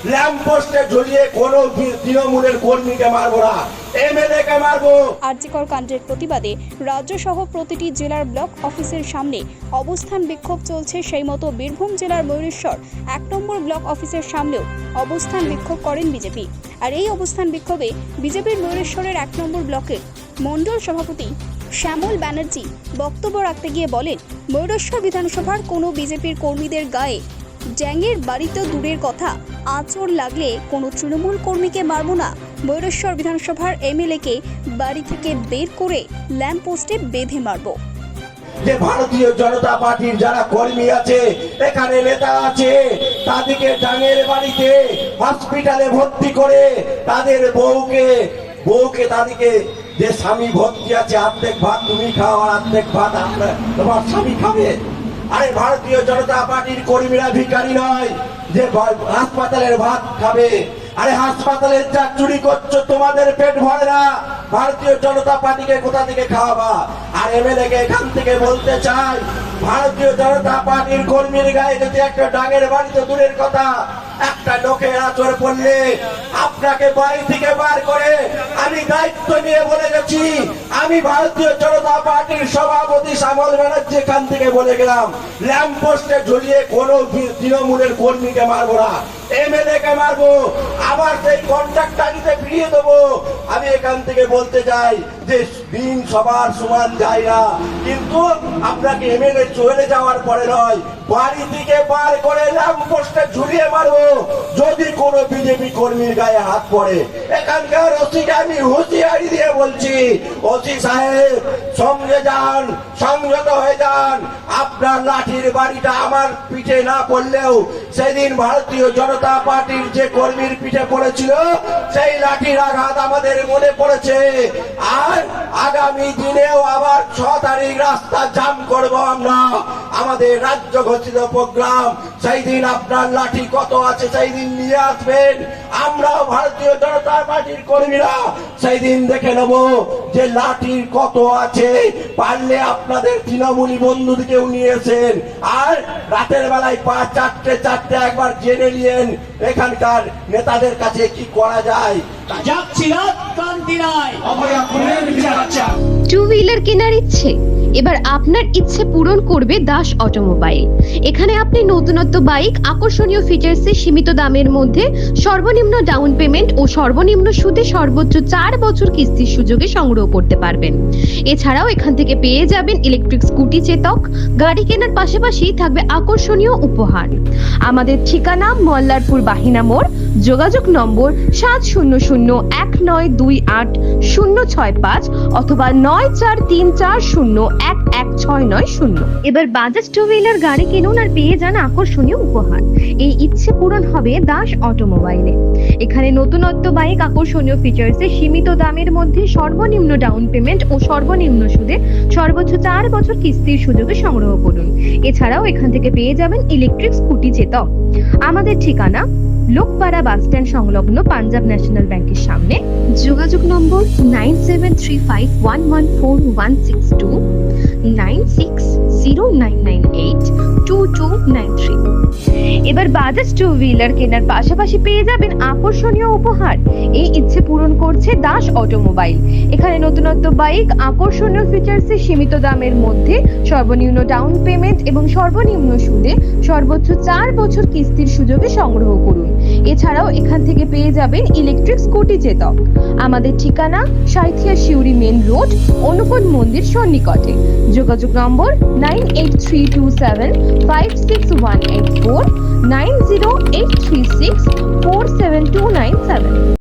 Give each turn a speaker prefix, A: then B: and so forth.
A: Lamp পোস্টে ঝুলিয়ে কোনো তৃণমূলের কর্মীকে মারবো না, এমএলএ কে মারবো।
B: আরজিকর কাণ্ডের প্রতিবাদে রাজ্যসহ প্রতিটি জেলার ব্লক অফিসের সামনে অবস্থান বিক্ষোভ চলছে। সেই মতো বীরভূম জেলার ময়ূরেশ্বর 1 নম্বর ব্লক অফিসের সামনেও অবস্থান বিক্ষোভ করেন বিজেপি। আর এই অবস্থান বিক্ষোভে বিজেপির ময়ূরেশ্বরের 1 নম্বর ব্লকের মণ্ডল সভাপতি শ্যামল ব্যানার্জি বক্তব্য রাখতে গিয়ে বলেন, ময়ূরেশ্বর বিধানসভার কোনো বিজেপির কর্মীদের গায়ে ড্যাঙের বাড়িতে দূরের কথা, আঁচড় লাগলে কোনো তৃণমূল কর্মীকে মারব না। ময়ূরেশ্বর বিধানসভার এমএলএকে বাড়ি থেকে বের করে ল্যাম্প পোস্টে বেঁধে মারব।
A: যে ভারতীয় জনতা পার্টির যারা কর্মী আছে, এখানে নেতা আছে, তাদেরকে ডাঙের বাড়িতে হসপিটালে ভর্তি করে তাদের বউকে তাদেরকে, যে স্বামী ভর্তি আছে, অর্ধেক ভাত তুমি খাও আর অর্ধেক ভাত তোমার স্বামী খাবে। আরে ভারতীয় জনতা পার্টির কর্মীরা ভিখারি নয় যে হাসপাতালের ভাত খাবে। আরে হাসপাতালের যা চুরি করছো, তোমাদের পেট ভরে না, ভারতীয় জনতা পার্টিকে কোথা থেকে খাওয়াবা? আর এমএলএ কে এখান থেকে বলতে চাই, ভারতীয় জনতা পার্টির কর্মীর গায়ে যদি একটা ডাঙের বাড়িতে দূরের কথা, একটা লোকের আঁচড় পড়লে আপনাকে বাড়ি থেকে বার করে আমি দায়িত্ব নিয়ে বলে গেছি। আমি ভারতীয় জনতা পার্টির সভাপতি শ্যামল ব্যানার্জি এখান থেকে বলে গেলাম, ল্যাম্প পোস্টে ঝুলিয়ে কোনো তৃণমূলের কর্মীকে মারবো না, এমএলএ কে মারবো, আবার সেই কন্ট্রাক্টরিতে ফিরিয়ে দেবো। আমি এখান থেকে বলতে চাই যে দিন সবার সমান যায় না, কিন্তু আপনাকে এমএলএ চলে যাওয়ার পরে নয়, বাড়ি থেকে বার করে ল্যাম্প পোস্টে ঝুলিয়ে মারবো যদি কোনো বিজেপি কর্মীর গায়ে হাত পড়ে। এখানকার ওসিকে আমি হুঁশিয়ারি দিয়ে বলছি, ওসি সাহেব সঙ্গে যান, সংযত হয়ে যান। আপনার লাঠির বাড়িটা আমার পিঠে না পড়লেও সেদিন ভারতীয় জনতা পার্টির যে কর্মীর পিঠে পড়েছিল, সেই লাঠির আঘাত আমাদের মনে পড়েছে। আর আগামী দিনেও আবার 6 তারিখ রাস্তা জাম করব আমরা, আমাদের রাজ্য ঘোষিত প্রোগ্রাম। সেই দিন আপনার লাঠি কত আছে সেই দিন নিয়ে আসবেন, আমরাও ভারতীয় জনতা পার্টির কর্মীরা সেই দিন দেখে নেব যে লাঠির কত আছে। পারলে আপনাদের তৃণমূলী বন্ধুদেরকেও নিয়েছেন, আর রাতের বেলায় 4টে একবার জেনে নিয়েন এখানকার নেতাদের কাছে কি করা যায়।
C: টু হুইলার কেনার ইচ্ছে, এবার আপনার ইচ্ছে পূরণ করবে দাস অটোমোবাইল। এখানে আপনি নতুনত্ব বাইক, আকর্ষণীয় ফিচার্সে সীমিত দামের মধ্যে সর্বনিম্ন ডাউন পেমেন্ট ও সর্বনিম্ন সুদে সর্বোচ্চ 4 বছর কিস্তির সুযোগে সংগ্রহ করতে পারবেন। এছাড়াও এখান থেকে পেয়ে যাবেন ইলেকট্রিক স্কুটি চেতক। গাড়ি কেনার পাশাপাশি থাকবে আকর্ষণীয় উপহার। আমাদের ঠিকানা মল্লারপুর বাহিনা মোড়, যোগাযোগ নম্বর 7001928065 অথবা 9434011690। এবার বাজাজ টু হুইলার গাড়ি কিনুন আর পেয়ে যান আকর্ষণীয় উপহার। এই ইচ্ছে পূরণ হবে দাস অটোমোবাইলে। এখানে নতুনত্ব বাইক, আকর্ষণীয় ফিচার্সে সীমিত দামের মধ্যে সর্বনিম্ন ডাউন পেমেন্ট ও সর্বনিম্ন সুদে সর্বোচ্চ 4 বছর কিস্তির সুযোগে সংগ্রহ করুন। এছাড়াও এখান থেকে পেয়ে যাবেন ইলেকট্রিক স্কুটি চেতক। আমাদের ঠিকানা লোকপাড়া বাস স্ট্যান্ড সংলগ্ন পাঞ্জাব ন্যাশনাল ব্যাংকের সামনে। যোগাযোগ নম্বর 9735114162, 9609982293। এবার বাজাজ টু হুইলার কেনার পাশাপাশি পেয়ে যাবেন আকর্ষণীয় উপহার। এই ইচ্ছে পূরণ করছে দাস অটোমোবাইল। এখানে নতুনত্ব বাইক, আকর্ষণীয় ফিচার্সে সীমিত দামের মধ্যে সর্বনিম্ন ডাউন পেমেন্ট এবং সর্বনিম্ন সুদে সর্বোচ্চ 4 বছর কিস্তির সুযোগে সংগ্রহ করুন। এছাড়াও এখান থেকে পেয়ে যাবেন ইলেকট্রিক স্কুটি চেতক। আমাদের ঠিকানা সাঁইথিয়া শিউরি মেন রোড, অনুকূল মন্দির সন্নিকটে। যোগাযোগ নম্বর 9832756184, 9083647297।